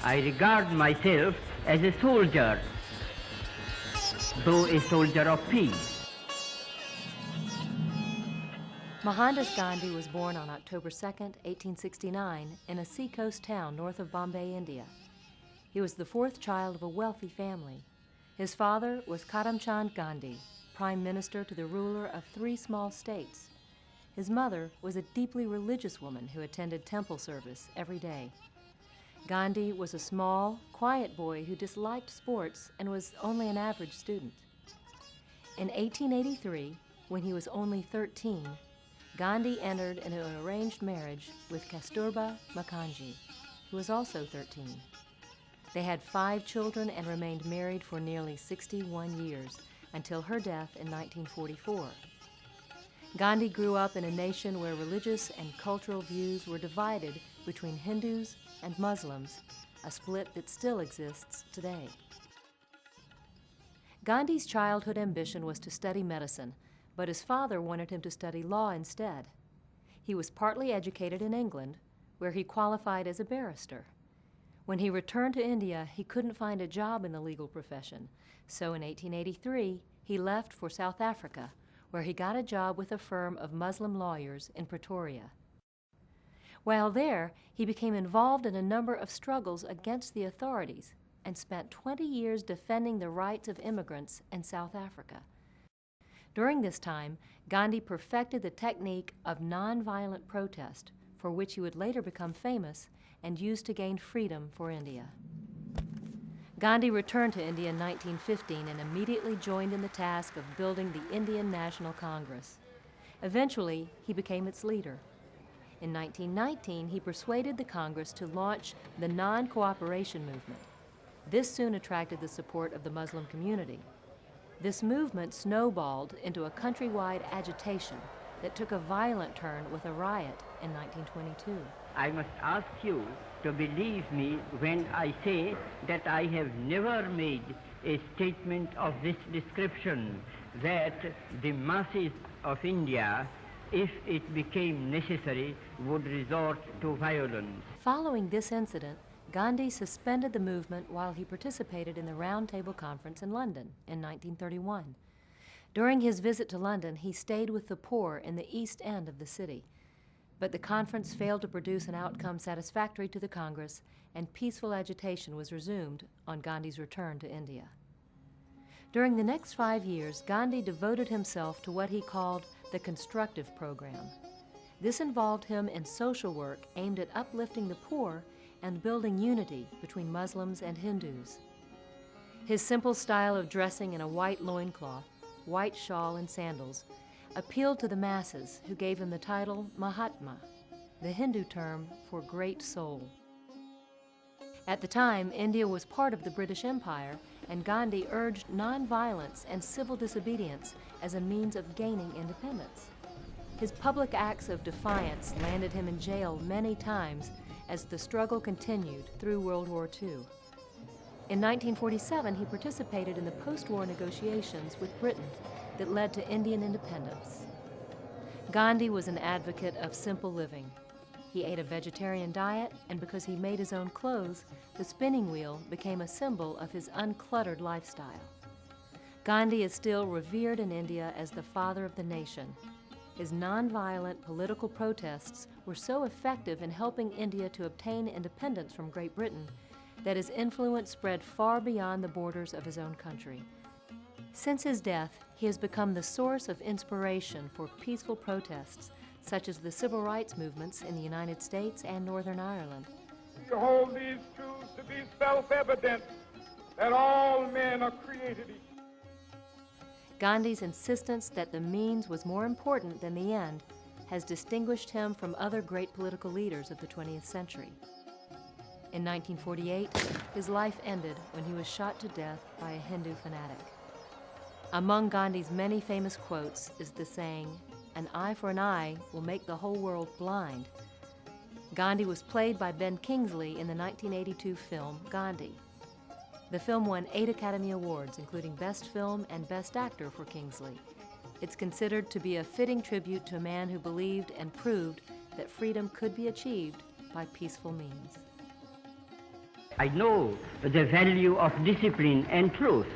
I regard myself as a soldier, though a soldier of peace. Mohandas Gandhi was born on October 2, 1869, in a seacoast town north of Bombay, India. He was the fourth child of a wealthy family. His father was Karamchand Gandhi, prime minister to the ruler of 3 small states. His mother was a deeply religious woman who attended temple service every day. Gandhi was a small, quiet boy who disliked sports and was only an average student. In 1883, when he was only 13, Gandhi entered into an arranged marriage with Kasturba Mukherjee, who was also 13. They had 5 children and remained married for nearly 61 years, until her death in 1944. Gandhi grew up in a nation where religious and cultural views were divided between Hindus and Muslims, a split that still exists today. Gandhi's childhood ambition was to study medicine, but his father wanted him to study law instead. He was partly educated in England, where he qualified as a barrister. When he returned to India, he couldn't find a job in the legal profession, so in 1883, he left for South Africa, where he got a job with a firm of Muslim lawyers in Pretoria. While there, he became involved in a number of struggles against the authorities and spent 20 years defending the rights of immigrants in South Africa. During this time, Gandhi perfected the technique of nonviolent protest, for which he would later become famous and use to gain freedom for India. Gandhi returned to India in 1915 and immediately joined in the task of building the Indian National Congress. Eventually, he became its leader. In 1919, he persuaded the Congress to launch the non-cooperation movement. This soon attracted the support of the Muslim community. This movement snowballed into a countrywide agitation that took a violent turn with a riot in 1922. I must ask you to believe me when I say that I have never made a statement of this description, that the masses of India, if it became necessary, would resort to violence. Following this incident, Gandhi suspended the movement while he participated in the Round Table Conference in London in 1931. During his visit to London, he stayed with the poor in the East End of the city. But the conference failed to produce an outcome satisfactory to the Congress, and peaceful agitation was resumed on Gandhi's return to India. During the next 5 years, Gandhi devoted himself to what he called the constructive program. This involved him in social work aimed at uplifting the poor and building unity between Muslims and Hindus. His simple style of dressing in a white loincloth, white shawl, and sandals appealed to the masses, who gave him the title Mahatma, the Hindu term for great soul. At the time, India was part of the British Empire, and Gandhi urged nonviolence and civil disobedience as a means of gaining independence. His public acts of defiance landed him in jail many times as the struggle continued through World War II. In 1947, he participated in the post-war negotiations with Britain that led to Indian independence. Gandhi was an advocate of simple living. He ate a vegetarian diet, and because he made his own clothes, the spinning wheel became a symbol of his uncluttered lifestyle. Gandhi is still revered in India as the father of the nation. His nonviolent political protests were so effective in helping India to obtain independence from Great Britain that his influence spread far beyond the borders of his own country. Since his death, he has become the source of inspiration for peaceful protests, such as the civil rights movements in the United States and Northern Ireland. We hold these truths to be self-evident, that all men are created equal. Gandhi's insistence that the means was more important than the end has distinguished him from other great political leaders of the 20th century. In 1948, his life ended when he was shot to death by a Hindu fanatic. Among Gandhi's many famous quotes is the saying, "An eye for an eye will make the whole world blind." Gandhi was played by Ben Kingsley in the 1982 film Gandhi. The film won 8 Academy Awards, including Best Film and Best Actor for Kingsley. It's considered to be a fitting tribute to a man who believed and proved that freedom could be achieved by peaceful means. I know the value of discipline and truth.